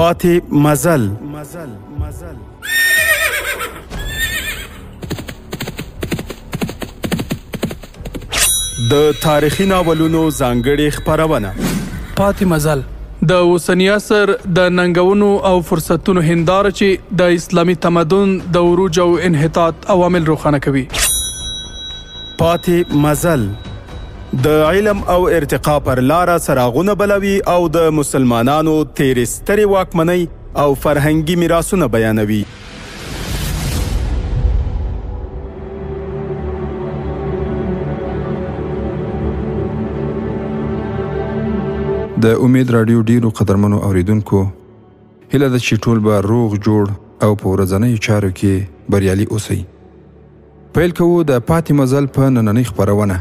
پاتې مزل. د تاریخي ناولونو ځانګړې خپرونه پاتې مزل د اوسني عصر د ننګونو او فرصتونو هنداره چې د اسلامي تمدن د عروج او انحطاط عوامل روښانه کوي. پاتې مزل د علم او ارتقا پر لاره څراغونه بلوي او د مسلمانانو تېرې سترې واکمنۍ او فرهنګي میراثونه بیانوي. د امید رادیو ډیرو قدرمنو اوریدونکو هیله ده چې ټول به روغ جوړ او په ورځنیو چارو کې بریالي اوسئ. پیل کوو د پاتې مزل په نننۍ خپرونه.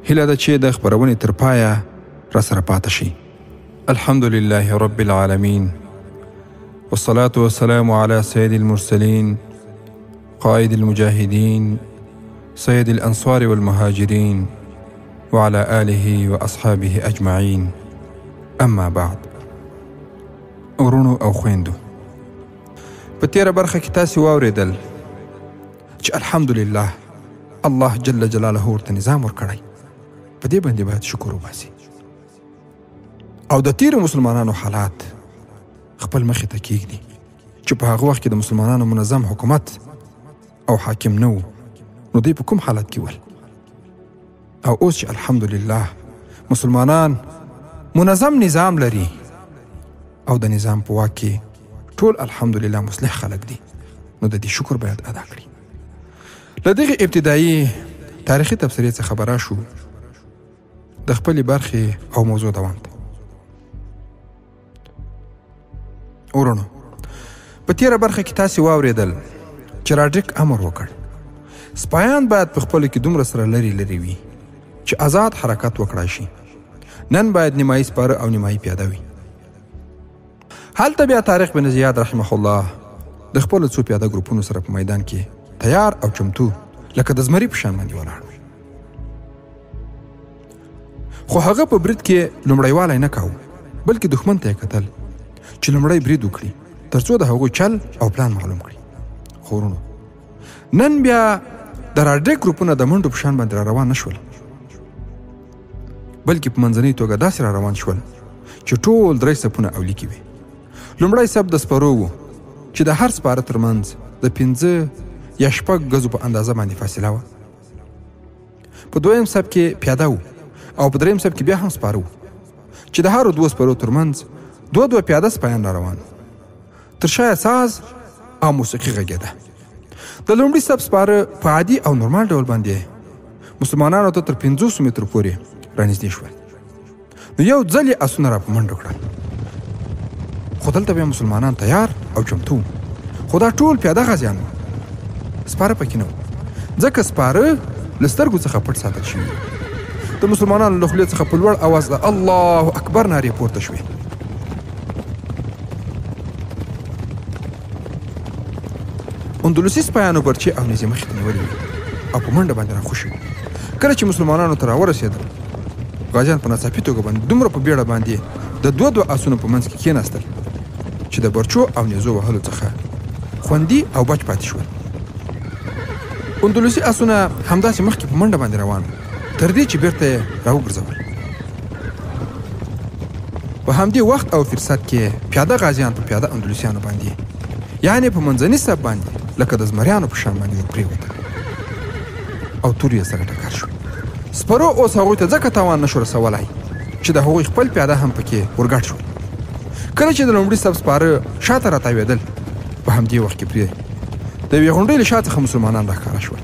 هیله ده چې د خپرونې تر پایه راسره پاتې شي. الحمد لله رب العالمین والصلاة والسلام على سيد المرسلين قائد المجاهدين سيد الأنصار والمهاجرين وعلى آله وأصحابه أجمعين. اما بعد. ورونو او خويندو، په تیره برخه کې تاسې واورېدل چې الحمدلله الله جل جلاله ورته نظام ورکړی. په دې باندې باید شکر وباسي او د تیرو مسلمانانو حالات خپل مخې ته کېږدي چې په هغه وخت کې د مسلمانانو منظم حکومت او حاکم نه و، نو دوی په کوم حالت کې ول، او اوس چې الحمدلله مسلمانان منظم نظام لري او د نظام په واک کې ټول الحمدلله مصلح خلک دي، نو د دې شکر باید ادا کړي. له دغې ابتدایي تاریخي تبصرې څخه خبره شو د خپلې برخې او موضوع دوام ته. ورونو، په تیره برخه کې تاسې واورېدل چې راډریک امر وکړ سپایان باید په خپلو کې دومره سره لرې لرې وي چې آزاد حرکت وکړای شي. نن باید نیمایي سپاره او نیمایي پیاده وي. هلته بیا طارق بن زیاد رحمه الله د خپلو څو پیاده ګروپونو سره په میدان کې تیار او چمتو لکه د زمري په شان باندې ولاړ وي. خو هغه په برید کې لومړیوالی نه کاوه، بلکې دښمن ته یې کتل چې لومړی برید وکړي تر څو د هغوی چل او پلان معلوم کړي. خو ورونو، نن بیا د راډریک ګروپونه د منډو په شان باندې را روان نه شول، بلکې په منځنۍ توګه داسې را روان شول چې ټول 3 صفونه او لیکې وي. لومړی صف د سپرو و چې د هر سپاره ترمنځ د 5 یا 6 ګزو په اندازه باندې فاصله وه. په دویم صف کې پیاده و او په دریم صف کې بیا هم سپاره و چې د هرو 2 سپرو ترمنځ 2 پیاده سپایان را روان. تر شا ساز او موسیقي غږېده. د لومړي صف سپاره په عادي او نورمال ډول باندې مسلمانانو ته تر 500 مترو پورې رانږدې شول. نو یو ځل یې آسونه را په منډه کړل. خو دلته بیا مسلمانان تیار او چمتو، خو دا ټول پیاده غازیان وو، سپاره پکې نه وو، ځکه سپاره له سترګو څخه پټ ساتل شوي. د مسلمانانو له خولې څخه په لوړ اواز د الله اکبر نارې پورته شوې. اندلسي سپایانو برچې او نیزې مخې ته نیولې وې او په منډه باندې راخوشي وو. کله چې مسلمانانو ته راورسېدل، غازیان په ناڅاپي توګه باندې دومره په بیړه باندې د 2 آسونو په منځ کې کېناستل چې د برچو او نیزو وهلو څخه خوندي او بچ پاتې شول. اندلسي آسونه همداسې مخکې په منډه باندې روان تر دې چې بیرته یې راوګرځول. په همدې وخت او فرصت کې پیاده غازیان په پیاده اندلسیانو باندې یعنې په منځني صف باندې لکه د زمریانو په شان باندې ورپرېوتل او تور یې سره ټکر شو. سپرو اوس هغوی ته ځکه تاوان نشو رسولی چې د هغوی خپل پیاده هم پکې ورګډ شول. کله چې د لومړي صف سپاره شاته راتاوېدل، په همدې وخت کې پرې د یوې غونډۍ له شا څخه مسلمانان راښکاره شول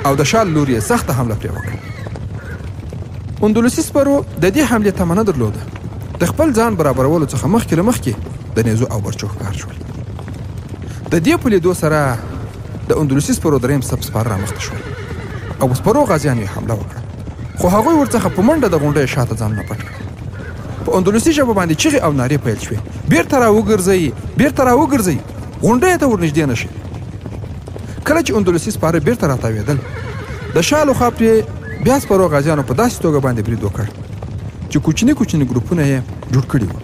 او د شا له لوري یې سخته حمله پرې وکړه. اندلسي سپرو د دې حملې تمه نه درلوده. د خپل ځان برابرولو څخه مخکې له مخکې د نیزو او برچو ښکار شول. د دې په لیدو سره د اندلسي سپرو 3 صف سپاره رامخته شول او سپرو غازیانو یې حمله وکړه، خو هغوی ورڅخه په منډه د غونډۍ شاته ځانونه پټ کړل. په اندلسي ژبه باندې چغې او نارې پیل شوې: بیرته راوګرځئ، بیرته راوګرځئ، غونډۍ ته ورنږدې نه شئ. کله چې اندلسي سپاره بیرته راتاوېدل، د شا له خوا پرې بیا سپرو غازیانو په داسې توګه باندې برید وکړ چې کوچني کوچني ګروپونه یې جوړ کړي وو.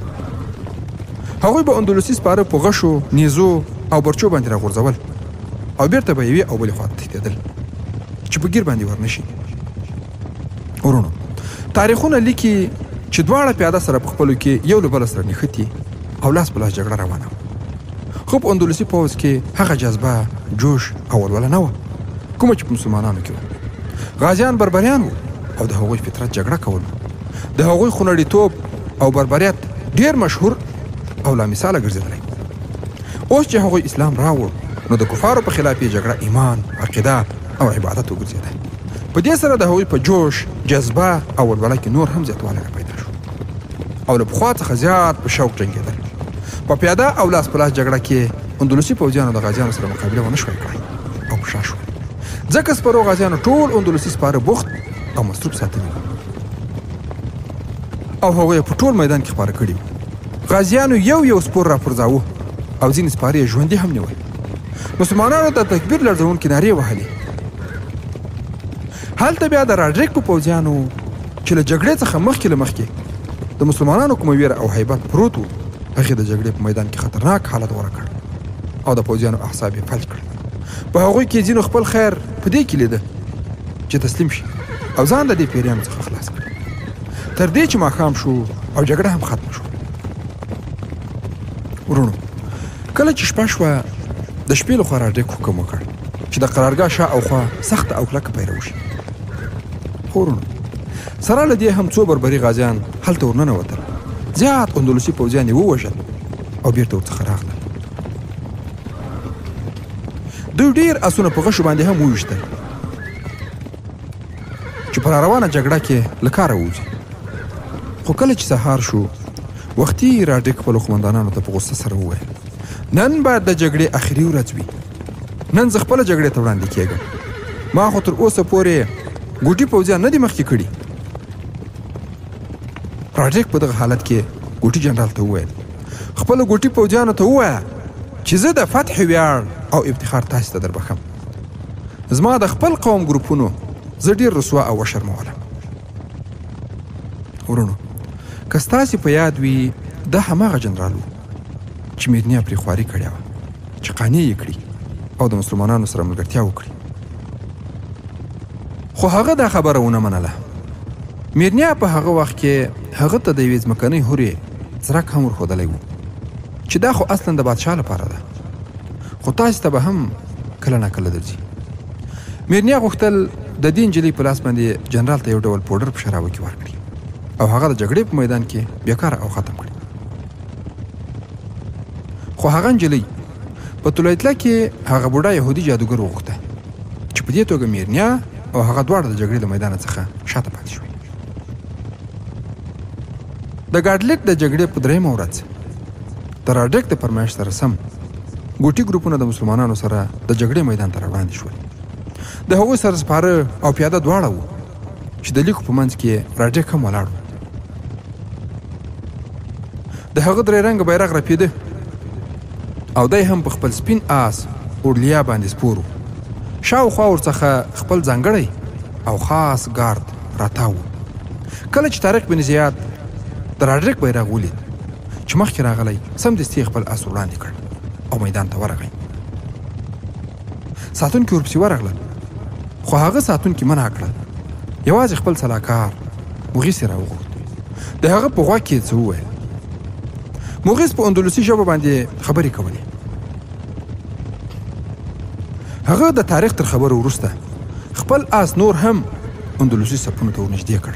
هغوی به اندلسي سپاره په غشو، نیزو او برچو باندې راغورځول او بیرته به یوې او بلې خواته تښتېدل چې په ګیر باندې ورنشي. ورونو، تاریخونه لیکي چې دواړه پیاده سره په خپلو کې یو له بله سره نښتي او لاس په لاس جګړه روانه وه. خو په اندلسي پوځ کې هغه جذبه، جوش او ولوله نه وه کومه چې په مسلمانانو کې وه. غازیان بربریان وو او د هغوی فطرت جګړه کول. د هغوی خونړیتوب او بربریت ډیر مشهور او لامثاله ګرځېدلی. اوس چې هغوی اسلام راوړ نو د کفارو په خلاف یې جګړه ایمان، عقیده او عبادت وګرځېده. په دې سره د هغوی په جوش، جذبه او ولوله کې نور هم زیاتوالی راپیدا شو او له پخوا څخه زیات په شوق جنګېدل. په پیاده او لاس په لاس جګړه کې اندلسي پوځیانو د غازیانو سره مقابله ونه شوای کړی او په شا شول، ځکه سپرو غازیانو ټول اندلسي سپاره بوخت او مصروف ساتلي او هغوی په ټول میدان کې خپاره کړي. غازیانو یو سپور راپرځاوه او ځینې سپاره یې ژوندي هم نیول. مسلمانانو د تکبیر لړزونکې نارې وهلې. هلته بیا د راډریک په پوځیانو چې له جګړې څخه مخکې د مسلمانانو کومه ویره او هیبت پروت و، هغې د جګړې په میدان کې خطرناک حالت غوره کړ او د پوځیانو اعصاب یې فلج کړل. په هغوی کې ځینو خپل خیر په دې کې لیده چې تسلیم شي او ځان د دې پیریانو څخه خلاص کړي، تر دې چې ماښام شو او جګړه هم ختمه شوه. ورونو، کله چې شپه شوه د شپې لخوا راډریک حکم وکړ چې د قرارګاه شا او خوا سخته او کلکه پیره وشي. خو ورونو، سره له دې هم څو بربري غازیان هلته ورننوتل. زیات اندلسي پوځیان یې ووژل او بیرته ورڅخه راغلل. دوی ډېر اسونه په غشو باندې هم وویشتل چې په راروانه جګړه کې له کاره ووځي. خو کله چې سهار شو، وختي راډریک خپلو قومندانانو ته په غوسه سره وویل: نن به د جګړې اخري ورځ وي. نن زه خپله جګړې ته وړاندې کېږم. ما خو تر اوسه پورې ګوټي پوځیان نه دي مخکې کړي. راډریک په دغه حالت کې ګوټي جنرال ته وویل: خپلو ګوټي پوځیانو ته ووایه چې زه د فتح ویاړ او افتخار تاسې ته دربښم. زما د خپل قوم ګروپونو زه ډېر رسوا او وشرمولم. ورونو، که ستاسې په یاد وي، دا هماغه جنرال و چې میرنیا پرې خواري کړې وه چې قانع یې کړي او د مسلمانانو سره ملګرتیا وکړي. خو هغه دا خبره ونه منله. میرنیا په هغه وخت کې هغه ته د یوې ځمکنۍ هورې څرک هم ورښودلی و چې دا خو اصلا د بادشاه لپاره ده، خو تاسې ته به هم کله ناکله درځي. میرنیا غوښتل د دې نجلۍ په لاس باندې جنرال ته یو ډول پوډر په شرابو کې ورکړي او هغه د جګړې په میدان کې بیکاره او ختم کړي. خو هغه نجلۍ په طلایتله کې هغه بوډا یهودي جادوګر وغوښته چې په دې توګه میرنیا او هغه دواړه د جګړې له میدانه څخه شاته پاتې شوي. د ګاډلیک د جګړې په درېیمه ورځ د راډریک د فرمایش سره سم ګوټي ګروپونه د مسلمانانو سره د جګړې میدان ته راوړاندې شول. د هغوی سره سپاره او پیاده دواړه وو چې د لیکو په منځ کې راډریک هم ولاړ و. د هغه درې رنګه بیرغ رپېده او دی هم په خپل سپین آس اورلیا باندې سپور و. شاوخوا ورڅخه خپل ځانګړی او خاص ګارد راتاو. کله چې طارق بن زیاد د راډریک بیرغ ولید چې مخکې راغلی، سمدستي خپل آس وړاندې کړ او میدان ته ورغی. ساتونکي ورپسې ورغلل، خو هغه ساتونکي منع کړل. یوازې خپل سلاکار مغیث یې راوغوښت. د هغه په غوږ کې یې څه وویل. مغیث په اندلسي ژبه باندې خبرې کولې. هغه د تاریخ تر خبرو وروسته خپل آس نور هم اندلسي صفونو ته ورنږدې کړ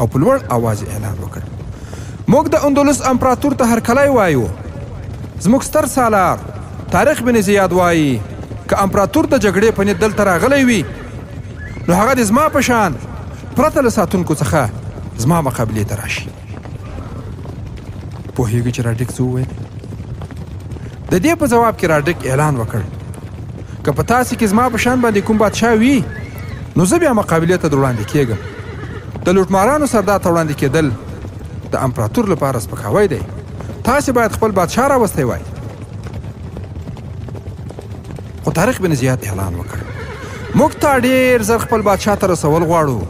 او په لوړ آواز اعلان وکړ: موږ د اندلس امپراتور ته هرکلی وایو. زموږ ستر سالار طارق بن زیاد وایي که امپراتور د جګړې په نیت دلته راغلی وي نو هغه د زما په شان پرته له ساتونکو څخه زما مقابلې ته راشي. پوهېږي چې راډریک څه وویل؟ د دې په ځواب کې راډریک اعلان وکړ: که په تاسې کې زما په شان باندې کوم بادشاه وي نو زه بیا مقابلې ته در وړاندې کېږم. د لوټمارانو سردار ته وړاندې کېدل د امپراتور لپاره سپکاوی دی. تاسې باید خپل بادشاه راوستی وای. خو طارق بن زیاد اعلان وکړ: موږ ته ډېر زر خپل بادشاه ته رسول غواړو.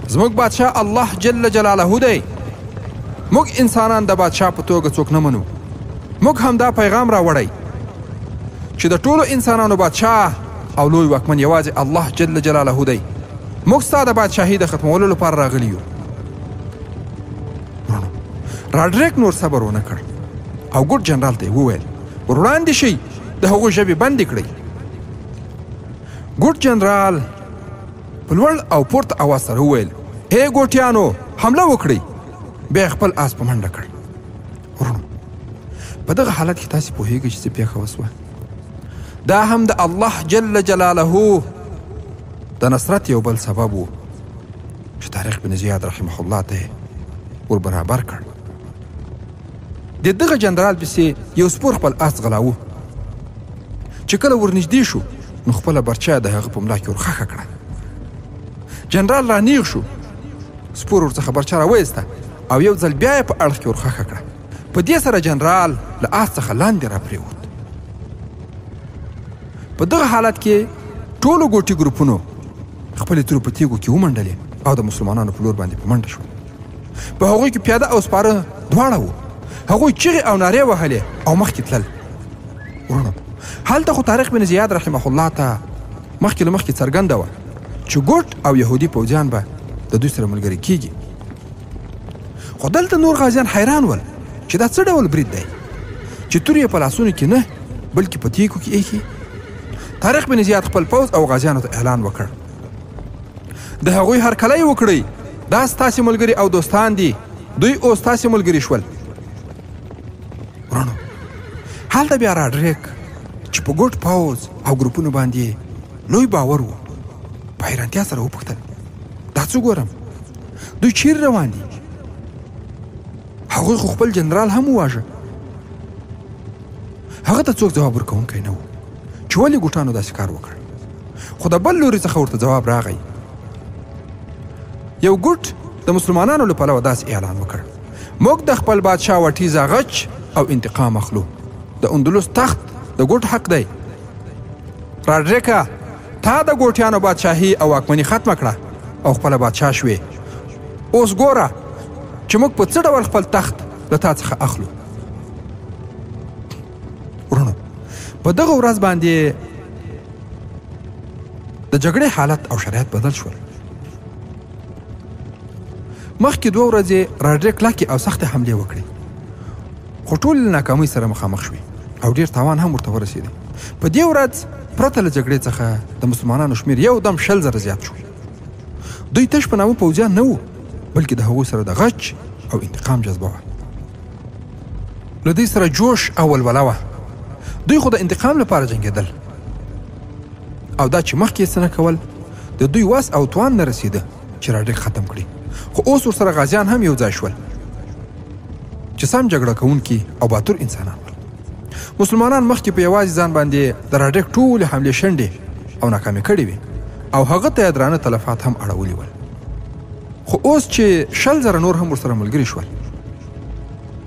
زموږ بادشاه الله جل جلاله دی. موږ انسانان د بادشاه په توګه څوک نه منو. موږ هم دا پیغام راوړی چې د ټولو انسانانو بادشاه او لوی واکمن یوازې الله جل جلاله دی. موږ ستا د بادشاهي د ختمولو لپاره راغلي یو. راډریک نور صبر ونه کړ او ګوډ جنرال ته یې وویل ور وړاندې شئ، د هغوی ژبې بندې کړئ. ګوډ جنرال په لوړ او پورته اواز سره وویل ای ګوټیانو حمله وکړئ. بیا خپل آس په منډه کړ. ورونو په دغه حالت کې تاسې پوهیږئ چې څه پیښه وسوه. دا هم د الله جل جلاله د نصرت یو بل سبب و چې طارق بن زیاد رحمه الله ته ور برابر کړ. د دغه جنرال پسې یو سپور خپل آس غلاوه چې کله ورنږدې شو نو خپله برچه د هغه په ملا کې ورخښه کړه. جنرال رانیغ شو، سپور ورڅخه برچه راویسته او یو ځل بیا یې په اړخ کې ورخښه کړه. په دې سره جنرال له آس څخه لاندې راپرېوت. په دغه حالت کې ټولو ګوټي ګروپونو خپلې تورې په تیږو کې ومنډلې او د مسلمانانو په لور باندې په منډه شول. په هغوی کې پیاده او سپاره دواړه وو. هغوی چغې او نارې وهلې او مخکې تلل. ورونو هلته خو طارق بن زیاد رحمه الله ته مخکې له مخکې څرګنده وه چې ګوټ او یهودي پوځیان به د دوی سره ملګري کیږي. خو دلته نور غازیان حیران ول چې دا څه ډول برید دی چې تورې یې په لاسونو کې نه بلکې په تیکو کې ایښي. طارق بن زیاد خپل پوځ او غازیانو ته اعلان وکړ د هغوی هرکلی وکړئ، دا ستاسې ملګري او دوستان دي، دوی اوس ستاسې ملګري شول. ورونو هلته بیا راډریک چې په ګوټ پوځ او ګروپونو باندې لوی باور و په حیرانتیا سره وپوښتل دا څه ګورم، دوی چیرې روان دي؟ هغوی خو خپل جنرال هم وواژه. هغه ته څوک ځواب ورکوونکی نه و چې ولې ګوټانو داسې کار وکړ. خو د بل لوري څخه ورته ځواب راغی. یو ګوټ د مسلمانانو له پلوه داسې اعلان وکړ موږ د خپل بادشاه وټیزه غچ او انتقام اخلو. د اندلس تخت د ګوټ حق دی. راډریکه تا د ګوټیانو بادشاهي او واکمني ختمه کړه او خپله بادشاه شوې. اوس ګوره چې موږ په څه ډول خپل تخت له تا څخه اخلو. ورونو په دغه ورځ باندې د جګړې حالت او شرایط بدل شول. مخکې 2 ورځې راډریک کلکې او سختې حملې وکړې خو ټولې له ناکامۍ سره مخامخ شوې او ډېر تاوان هم ورته ورسېدی. په دې ورځ پرته له جګړې څخه د مسلمانانو شمېر یو دم 20,000 زیات شو. دوی تش په نامه پوځیان نه وو بلکې د هغوی سره د غچ او انتقام جذبه وه. له دوی سره جوش او ولوله وه. دوی خو د انتقام لپاره جنګېدل او دا چې مخکې یې څه نه کول د دوی وس او توان نه رسېده چې راډریک ختم کړي. خو اوس ورسره غازیان هم یو ځای شول چې سم جګړه کوونکي او باتور انسانان ول. مسلمانان مخکې په یوازې ځان باندې د راډریک ټولې حملې شنډې او ناکامې کړې وې او هغه ته یې درانه تلفات هم اړولي ول. خو اوس چې 20,000 نور هم ورسره ملګري شول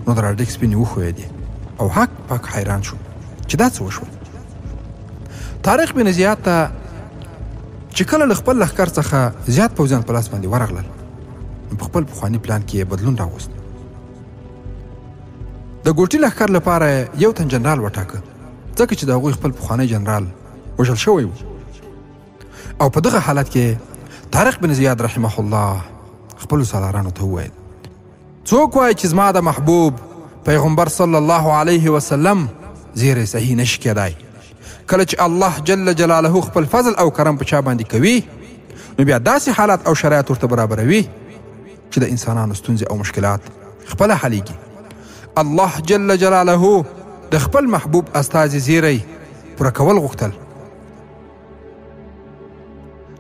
نو د راډریک سپینې وښویېدې او حق پاک حیران شو چې دا څه وشول. طارق بن زیاد ته چې کله له خپل لښکر څخه زیات پوځیان په لاس باندې ورغلل نو په خپل پخواني پلان کې بدلون راوست. د ګوټي لښکر لپاره یو تن جنرال وټاکه ځکه چې د هغوی خپل پخوانی جنرال وژل شوی و. او په دغه حالت کې طارق بن زیاد رحمه الله خپلو سالارانو ته وویل څوک وایي چې زما د محبوب پیغمبر صلی الله علیه وسلم زیری صحیح نشي کېدای. کله چې الله جل جلاله خپل فضل او کرم په چا باندې کوي نو بیا داسې حالات او شرایط ورته برابروي چې د انسانانو ستونزې او مشکلات خپله حلیږي. الله جل جلاله د خپل محبوب استازي زیری پوره کول غوښتل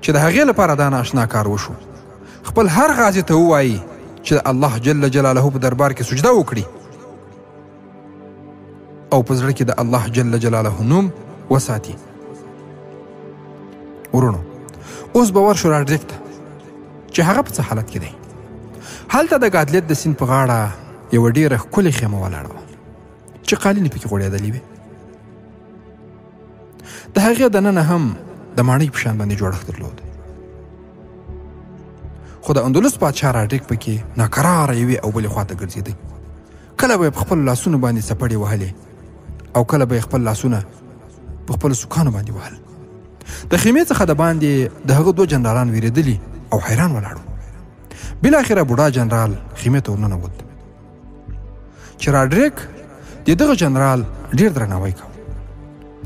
چې د هغې لپاره دا ناشنا کار وشو. خپل هر غازي ته ووایي چې د الله جل جلاله په دربار کې سجده وکړي او په زړه کې د الله جل جلاله نوم وساتي. ورونو اوس به ورشو راډریک ته چې هغه په څه حالت کې دی. هلته د ګادلیت د سیند په غاړه یوه ډېره ښکلې خیمه ولاړه وه چې قالینې پکې غوړېدلې وې. د هغې دننه هم د ماڼۍ په شان باندې جوړښت درلود. خو د اندلس بادشاه راډریک پکې ناکراره یوې او بلې خواته ګرځېدی. کله به یې په خپلو لاسونو باندې څپړې وهلې او کله به خپل لاسونه په خپل سوکانو باندې وهل. د خیمې څخه د باندې د هغه 2 جنرالان ویریدلي او حیران ولاړو. بالاخره بوډا جنرال خیمې ته ورننوت چې راډریک د دغه جنرال ډیر درناوی کوي.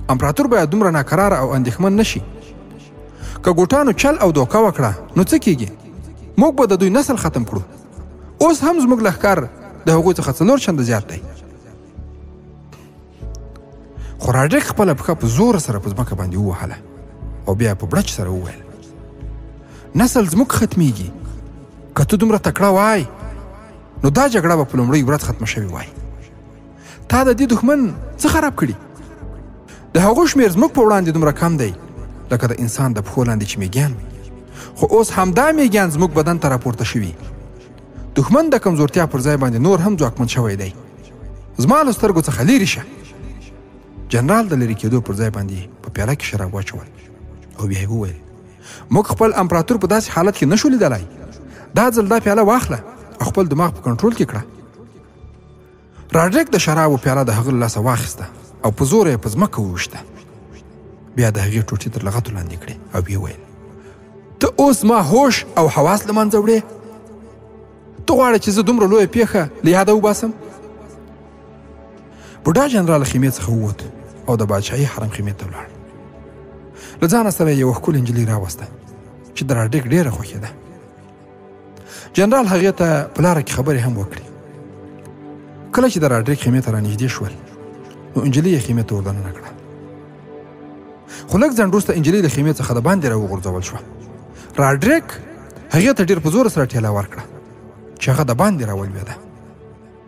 امپراتور باید دومره ناکراره او اندېښمن نشي. که ګوټانو چل او دوکه وکړه نو څه کیږي؟ موږ به د دوی نسل ختم کړو. اوس هم زموږ لښکر د هغوی څخه 4 چنده زیات دی. خو راډریک خپله پښه په زور سره په ځمکه باندې ووهله او بیا په بړچ سره وویل نسل زموږ ختمیږي. که ته دومره تکړه وای نو دا جګړه به په لومړۍ ورځ ختمه شوې وای. تا د دې دښمن څه خراب کړي؟ د هغو شمېر زموږ په وړاندې دومره کم دی لکه د انسان د پښو لاندې چې میږیان وي. خو اوس همدا میږیان زموږ بدن ته راپورته شوي. دښمن د کمزورتیا پر ځای باندې نور هم ځواکمن شوی دی. زما له سترګو څخه لیرې شه. جنرال د لرې کېدو پر ځای باندې په پیاله کې شراب واچول او بیا یې وویل موږ خپل امپراتور په داسې حالت کې نشو لیدلی. دا ځل دا پیاله واخله او خپل دماغ په کنټرول کې کړه. راډریک د شرابو پیاله د هغه له لاسه واخیسته او په زوره یې په ځمکه وویشته. بیا د هغې ټوټې تر لغتو لاندې کړې او بیا ویل ته اوس ما هوش او حواس له منځه وړې؟ ته غواړې چې زه دومره لویه پیښه له یاده وباسم؟ بوډا جنرال خیمې څخه ووت او د بادشاهي حرم خیمې ته ولاړ. له ځانه سره یې یوه ښکلې نجلۍ راوسته چې د راډریک ډېره خوښېده. جنرال هغې ته په لاره کې خبرې هم وکړې. کله چې د راډریک خیمې ته رانږدې شول نو نجلۍ یې خیمې ته وردننه کړه. خو لږ ځنډ وروسته نجلۍ له خیمې څخه د باندې راوغورځول شوه. راډریک هغې ته ډېر په زوره سره ټېله ورکړه چې هغه د باندې راولوېده.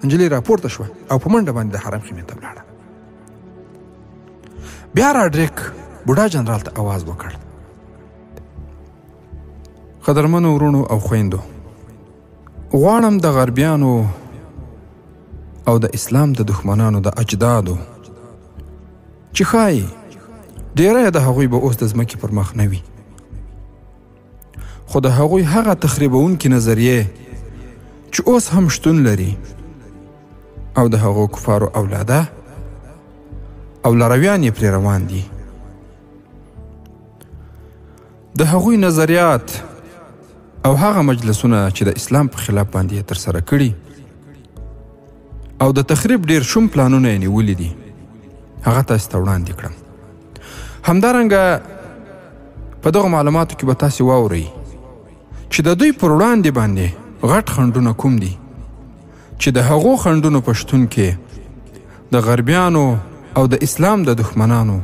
نجلۍ راپورته شوه او په منډه باندې د حرم خیمې ته ولاړه. بیا راډریک بوډا جنرال ته आवाज وکړ قدرمنو ورونو او خویندو، غواړم د غربیانو او د اسلام د دښمنانو د اجدادو چې ښایي ډیری د هغوی به اوس د ځمکې پر مخ نه وي، خو د هغوی هغه تخریبونکي نظریې چې اوس هم شتون لري او د هغو کفارو اولاده او لارویان یې پرې روان دي، د هغوی نظریات او هغه مجلسونه چې د اسلام په خلاف باندې ترسره کړي او د تخریب ډیر شوم پلانونه یې نیولي دي، هغه تاسو ته وړاندې کړم. همدارنګه په دغو معلوماتو کې به تاسو واورئ چې د دوی پر وړاندې باندې غټ خنډونه کوم دي چې د هغو خنډونو په شتون کې د غربیانو او د اسلام د دښمنانو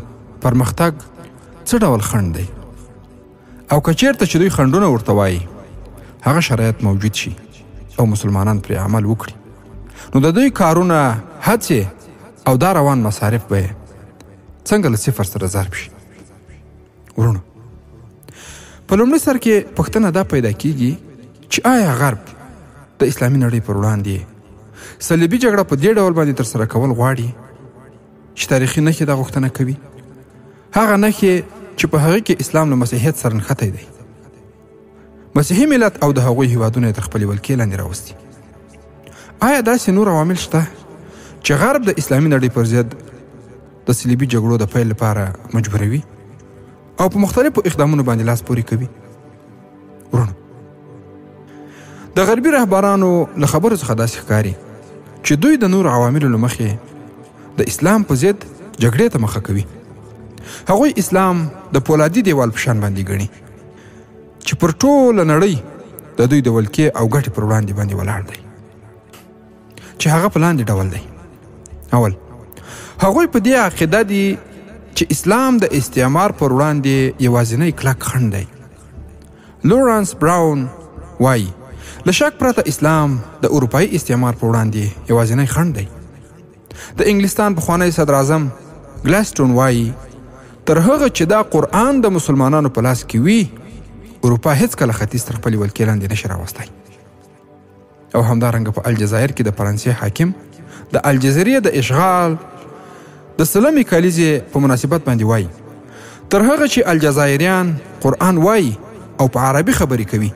پرمختګ څه ډول خنډ دی، او که چیرته چې دوی خنډونه ورته وایي هغه شرایط موجود شي او مسلمانان پرې عمل وکړي، نو د دوی کارونه، هڅې او دا روان مصارف به څنګه له صفر سره ضرب شي. ورونو، په لومړي سر کې پوښتنه دا پیدا کیږي چې آیا غرب د اسلامي نړۍ پر وړاندې صلیبي جګړه په دې ډول باندې ترسره کول غواړي چې تاریخي نښې دا غوښتنه کوي، هغه نښې چې په هغې کې اسلام له مسیحیت سره نښتی دی، مسیحي ملت او د هغوی هیوادونه یې تر خپلې ولکې لاندې راوستي. آیا داسې نور عوامل شته چې غرب د اسلامي نړۍ پر ضد د صلیبي جګړو د پیل لپاره مجبوروي او په مختلفو اقدامونو باندې لاس پورې کوي؟ ورونو، د غربي رهبرانو له خبرو څخه داسې ښکاري چې دوی د نور عواملو له مخې د اسلام په ضد جګړې ته مخه کوي. هغوی اسلام د پولادي دیوال په شان باندې ګڼي چې پر ټوله نړۍ د دوی د ولکې او ګټې پر وړاندې باندې ولاړ دی، چې هغه په لاندې ډول دی. اول، هغوی په دې عقیده دي چې اسلام د استعمار پر وړاندې یوازینی کلک خنډ دی. لورانس براون وایي له شک پرته اسلام د اروپایي استعمار پر وړاندې یوازینی خنډ دی. د انګلستان پخوانی صدر اعظم ګلاسټون وایي تر هغه چې دا قرآن د مسلمانانو په لاس کې وي اروپا هیڅکله ختیځ تر خپلې ولکې لاندې نشي راوستی. او همدارنګه په الجزایر کې د فرانسې حاکم د الجزیرې د اشغال د سلمې کلیزې په مناسبت باندې وایي تر هغه چې الجزایریان قرآن وایي او په عربي خبرې کوي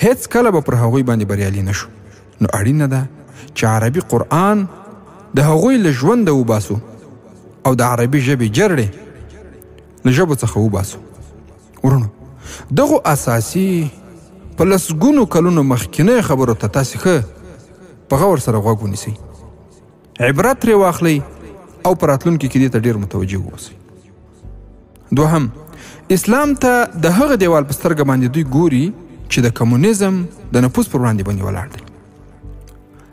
هیڅ کله به پر هغوی باندې بریالي نشو. نو اړینه ده چې عربي قرآن د هغوی له ژونده وباسو او د عربي ژبې جرړې له ژبو څخه وباسو. ورونو دغو اساسي په لسګونو کلونو مخکینۍ خبرو ته تاسې ښه په غور سره غوږ ونیسئ، عبرت ترې واخلئ او په راتلونکي کې دې ته ډېر متوجه واوسئ. دوهم، اسلام ته د هغه دیوال په سترګه باندې دوی ګوري چې د کمونیزم د نفوذ پر وړاندې باندې ولاړ دی.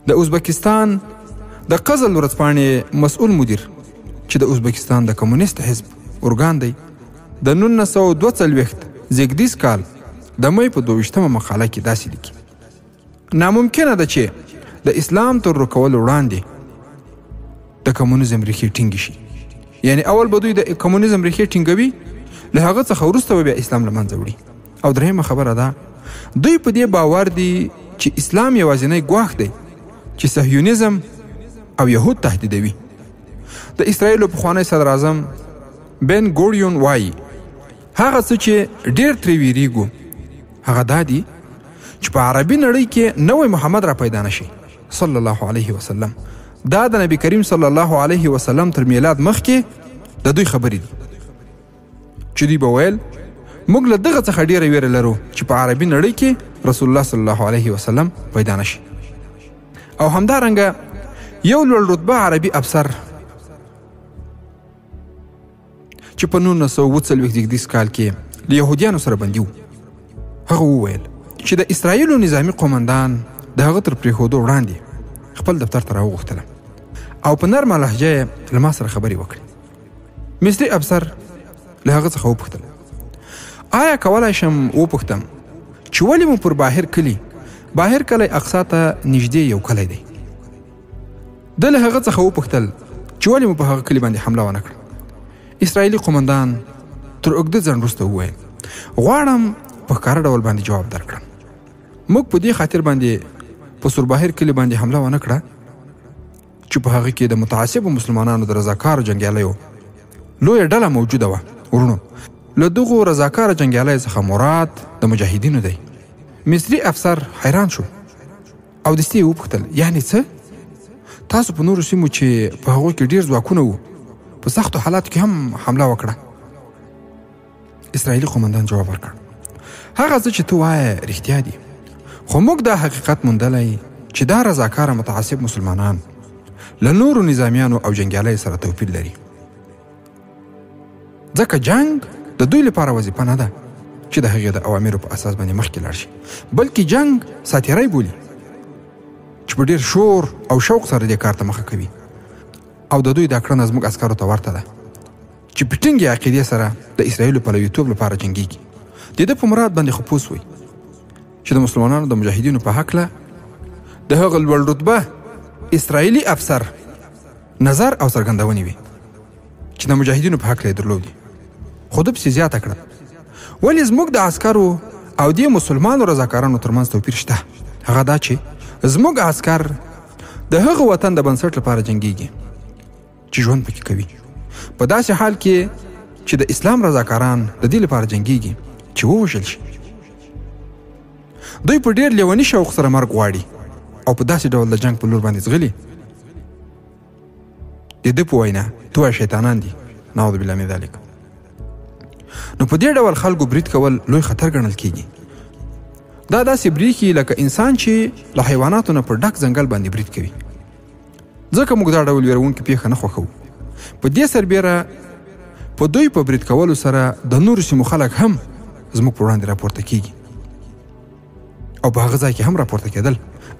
د ازبکستان د قزل ورځپاڼې مسؤل مدیر چې د ازبکستان د کمونیست حزب ارګان دی، د 1942 زیږدیز کال د مې په 22مه مقاله کې داسې لیکي: ناممکنه ده چې د اسلام تر رکولو وړاندې د کمونیزم ریښې ټینګې شي. یعنی اول به دوی د کمونیزم ریښې ټینګوي، له هغه څخه وروسته به بیا اسلام له منځه وړي. او درېیمه خبره ده، دوی په دې باور دي چې اسلام یوازینی ګواښ دی چې صهیونیزم او یهود تهدیدوي. د اسرائیلو پخوانی صدر اعظم بن ګوریون وایي هغه څه چې ډېر ترې ویریږو هغه دا دي چې په عربي نړۍ کې نوی محمد را پیدا نشي صلی الله علیه وسلم. دا د نبی کریم صلی الله علیه وسلم تر میلاد مخکې د دوی خبرې دي چې دوی به ویل موږ له دغه څخه ډېره ویره لرو چې په عربي نړۍ کې رسول الله صلی الله علیه وسلم پیدا نشي. او همدارنګه یو لوړ رتبه عربي افسر چې په 1940 زیږدیز کال کې له یهودیانو سره بندي و، هغه وویل چې د اسرائیلو نظامي قومندان د هغه تر پرېښودو وړاندې خپل دفتر ته راوغوښتله او په نرمه لهجه یې له ما سره خبرې وکړې. مصري افسر له هغه څخه وپوښتل آیا کولی شم وپوښتم چې ولې مو پر باهر کلي اقصا ته نږدې یو کلی دی؟ ده له هغه څخه وپوښتل چې ولې مو په هغه کلي باندې حمله ونه کړه؟ اسرائیلي قومندان تر اوږده ځنډ وروسته وویل غواړم په ښکاره ډول باندې جواب درکړم. موږ په دې خاطر باندې په سورباهر کلي باندې حمله ونه کړه چې په هغه کې د متعصبو مسلمانانو د رضاکارو جنګیالیو لویه ډله موجوده وه. ورونو له دغو رضاکاره جنګیالیو څخه مراد د مجاهدینو دی. مصري افسر حیران شو او دستي یې وپوښتل یعنې څه؟ تاسو په نورو سیمو چې په هغو کې ډېر ځواکونه وو په سختو حالاتو کې هم حمله وکړه؟ اسرائیلي قومندان جواب ورکړ هغه څه چې ته وایې رښتیا دي، خو موږ دا حقیقت موندلی چې دا رضاکاره متعصب مسلمانان له نورو نظامیانو او جنګیالیو سره توپیر لري. ځکه جنگ د دوی لپاره وظیفه نه ده چې د هغې د اوامرو په اساس باندې مخکې لاړ شي، بلکې جنگ ساتیری بولي چې په ډېر شور او شوق سره دې کار ته مخه کوي. او د دوی دا کړنه زموږ عسکرو ته ورته ده چې په ټینګې عقیدې سره د اسرائیلو پلویتوب لپاره جنګیږي. د ده په مراد باندې خو پوه سوئ چې د مسلمانانو د مجاهدینو په هکله د هغه لوړ رتبه اسرائیلي افسر نظر او څرګندونې وي چې د مجاهدینو په هکله یې درلودې. خو ده پسې زیاته کړه ولې زموږ د عسکرو او دې مسلمانو رضاکارانو ترمنځ توپیر شته، هغه دا چې زموږ عسکر د هغه وطن د بنسټ لپاره جنګیږي چې ژوند پکې کوي، په داسې حال کې چې د اسلام رضاکاران د دې لپاره جنګیږي چې ووژل شي. دوی په ډېر لیوني شوق سره مرګ غواړي او په داسې ډول د جنګ په لور باندې ځغلي. د ده په وینا تو شیطانان دي، نعوذ بالله من ذلک. نو په دې ډول خلکو برید کول لوی خطر ګڼل کیږي. دا داسې بریښي لکه انسان چې له حیواناتو نه په ډک ځنګل باندې برید کوي. ځکه موږ دا ډول ویرونکې پیښه نه خوښوو. په دې سربیره په دوی په برید کولو سره د نورو سیمو خلک هم زموږ په وړاندې راپورته کیږي او په هغه ځای کې هم راپورته کېدل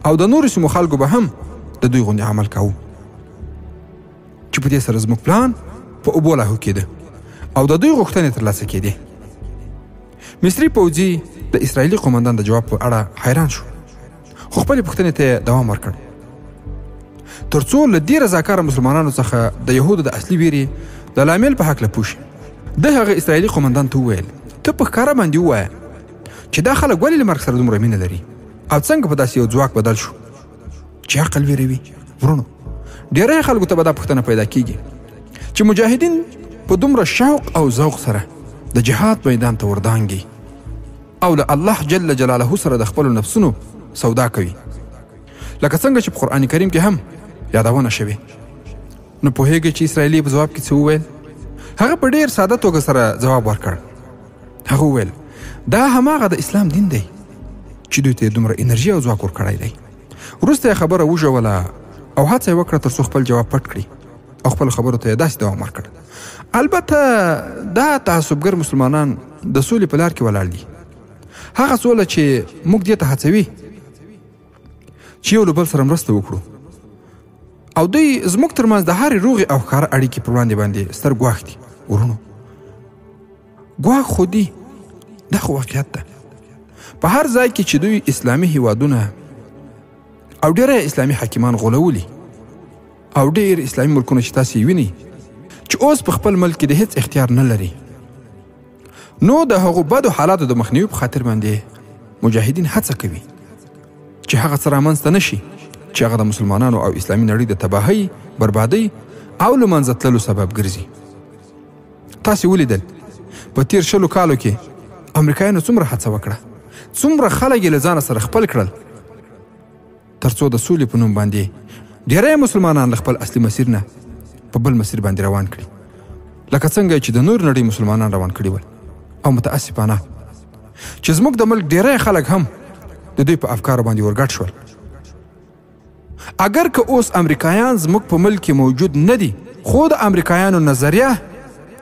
او د نورو سیمو خلکو به هم د دوی غوندې عمل کاوه چې په دې سره زموږ پلان په اوبو لاهو کېده او د دوی غوښتنې ترلاسه کېدې. مصري پوځي د اسرائیلي قومندان د جواب په اړه حیران شو، خو خپلې پوښتنې ته دوام ورکړ تر څو له دې رضاکاره مسلمانانو څخه د یهودو د اصلي ویرې د لامل په هکله پوه شي. ده هغه اسرائیلي قومندان ته وویل ته په ښکاره باندې ووایه چې دا خلک ولې له مرګ سره دومره مینه لري او څنګه په داسې یو ځواک بدل شو چې عقل ویروي. ورونو ډېری خلکو ته به دا پوښتنه پیدا کیږي چې مجاهدین په دومره شوق او ذوق سره د جهاد میدان ته وردانګي او له الله جل جلاله سره د خپلو نفسونو سودا کوي، لکه څنګه چې په قرآن کریم کې هم یادونه شوې. نو پوهیږئ چې اسرائیلي په ځواب کې څه وویل؟ هغه په ډېر ساده توګه سره ځواب ورکړ. هغه وویل دا هماغه د اسلام دین دی چې دوی ته دومره انرژي او ځواک ورکړی دی. وروسته یې خبره وژوله او هڅه یې وکړه تر څو خپل جواب پټ کړي او خپل خبرو ته یې داسې دوام ورکړ. البته دا تعصبګر مسلمانان د سولې په لار کې ولاړ دي. هغه سوله چې موږ دې ته هڅوي چې یو له بل سره مرسته وکړو او دوی زموږ ترمنځ د هرې روغې او ښکاره اړیکې پر وړاندې باندې ستر ګواښ دي. ورونو ګواښ خو دي، دا خو واقعیت ده. په هر ځای کې چې دوی اسلامي هیوادونه او ډېری اسلامي حاکمان غولولي او ډېر اسلامي ملکونه چې تاسې وینئ چې اوس په خپل ملک کې د هیڅ اختیار نه لري، نو د هغو بدو حالاتو د مخنیوي په خاطر باندې مجاهدین هڅه کوي چې هغه څه رامنځته نه شي چې هغه د مسلمانانو او اسلامي نړۍ د تباهۍ، بربادۍ او له منځه تللو سبب ګرځي. تاسې ولیدل په تیر 20 کالو کې امریکایانو څومره هڅه وکړه، څومره خلک یې له ځانه سره خپل کړل تر څو د سولې په نوم باندې ډېری مسلمانان له خپل اصلي مسیر نه په بل مسیر باندې روان کړي، لکه څنګه چې د نور نړۍ مسلمانان روان کړي ول. او متاسفانه چې زموږ د ملک ډېری خلک هم د دوی په افکارو باندې ورګډ شول. اگر که اوس امریکایان زموږ په ملک کې موجود نه دي، خو د امریکایانو نظریه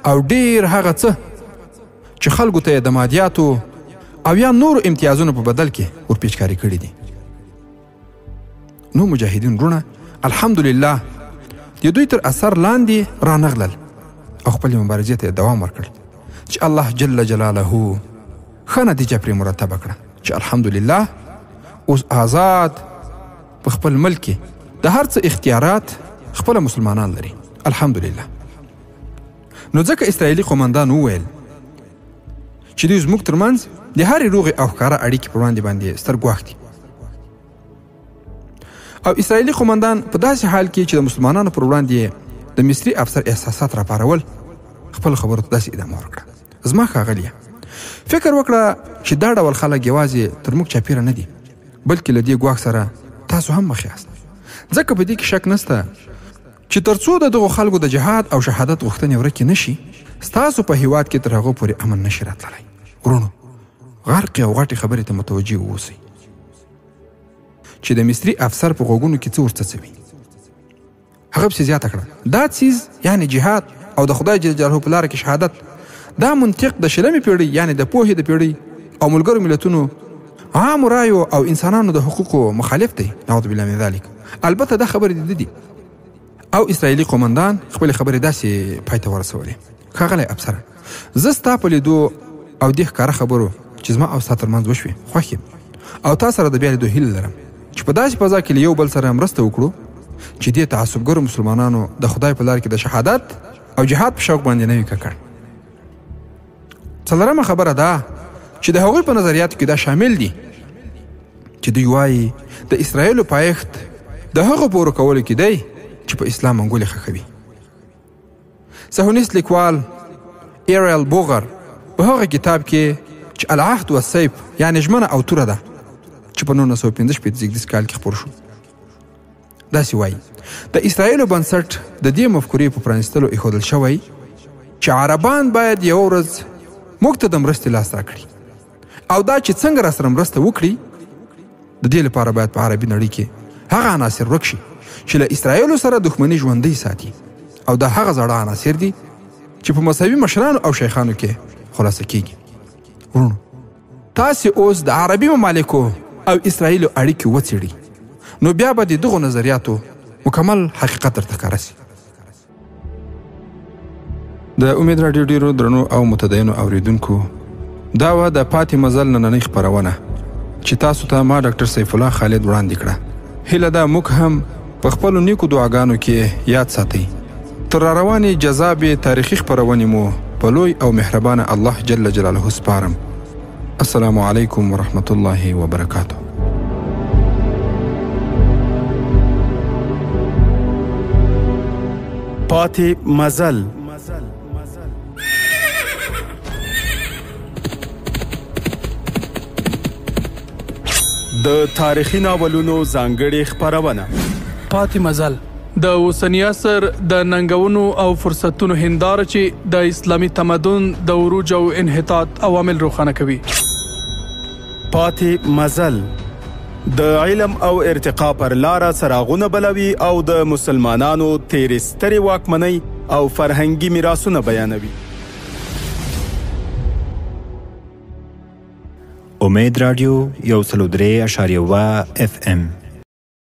او ډېر هغه څه چې خلکو ته یې د مادیاتو او یا نورو امتیازونو په بدل کې ورپېچکاري کړي دي. نو مجاهدین وروڼه الحمدلله د دوی تر اثر لاندې رانغلل او خپلې مبارزې ته دوام ورکړ چې الله جل جلاله ښه نتیجه پرې مرتبه کړه چې الحمدلله اوس آزاد په خپل ملک کې د هر څه اختیارات خپل مسلمانان لري الحمدلله. نو ځکه اسرائیلي قومندان وویل چې دوی زموږ ترمنځ د هرې روغې او ښکاره اړیکې پر وړاندې باندې ستر ګواښ دي. او اسرائیلي قومندان په داسې حال کې چې د مسلمانانو پر وړاندې د مصري افسر احساسات راپارول خپل خبرو ته داسې ادامه ورکړه. زما ښاغلیه فکر وکړه چې دا ډول خلک یوازې تر موږ چاپیره نه دي، بلکې له دې ګواښ سره تاسو هم مخ یاست. ځکه په دې کې شک نشته چې تر څو د دغو خلکو د جهاد او شهادت غوښتنې ورکې نشي، ستاسو په هیواد کې تر هغو پورې امن نشي راتللی. ورونو غرقې او غټې خبرې ته متوجه واوسئ چې د مصري افسر په غوږونو کې څه ورڅڅوي. هغه پسې زیاته کړه دا څیز یعنې جهاد او د خدای جل جلاله په لاره کې شهادت دا منطق د 20مې پیړۍ یعنې د پوهې د پیړۍ او ملګرو ملتونو عامو رایو او انسانانو د حقوقو مخالف دی. نعوذ بالله من ذلک. البته دا خبرې د دي او اسرائیلي قومندان خپلې خبرې داسې پای ته ورسولې. ښاغلی افسره، زه ستا په لیدو او دې ښکاره خبرو چې زما او ستا ترمنځ وشوې خوښ یم او تا سره د بیا لیدو هیله لرم چې په داسې فضا کې له یو بل سره مرسته وکړو چې دې تعصبګرو مسلمانانو د خدای په لار کې د شهادت او جهاد په شوق باندې نه وي ککړ. څلورمه خبره ده چې د هغوی په نظریاتو کې دا شامل دي چې دوی وایي د اسرائیلو پایښت د هغو په ورکولو کې دی چې په اسلام انګولې خښوي. صهیونیست لیکوال ایریل بوغر په هغه کتاب کې چې العهد والسیف یعنې ژمنه او توره ده چې په 1945 کال کې خپور شو داسې وایي د اسرائیلو بنسټ د دې مفکورې په پرانیستلو ایښودل شوی چې عربان باید یوه ورځ موږ ته د مرستې لاس راکړي او دا چې څنګه راسره مرسته وکړي د دې لپاره باید په عربي نړۍ کې هغه عناصر ورک شي چې له اسرائیلو سره دښمني ژوندۍ ساتي او دا هغه زاړه عناصر دي چې په مذهبي مشرانو او شیخانو کې خلاصه کیږي. ورونو تاسې اوس د عربي ممالکو او اسرائیلو اړیکې وڅېړئ نو بیا به د دغو نظریاتو مکمل حقیقت درته ښکاره سي. د امید راډیو ډیرو درنو او متدینو اوریدونکو دا وه د پاتې مزل نننۍ خپرونه چې تاسو ته ما ډاکټر سیف الله خالد وړاندې کړه. هیله ده موږ هم په خپلو نیکو دعاګانو کې یاد ساتئ. تر راروانې جذابې تاریخي خپرونې مو په لوی او مهربانه الله جل جلاله سپارم. السلام علیکم ورحمة الله وبرکاته. پاتې مزل د تاریخي ناولونو ځانګړې خپرونه. پاتې مزل د اوسني عصر د ننګونو او فرصتونو هنداره چې د اسلامي تمدن د عروج او انحطاط عوامل روښانه کوي. پاتې مزل د علم او ارتقا پر لاره څراغونه بلوي او د مسلمانانو تیرې سترې واکمنۍ او فرهنګي میراثونه بیانوي. امید رادیو 103.7 FM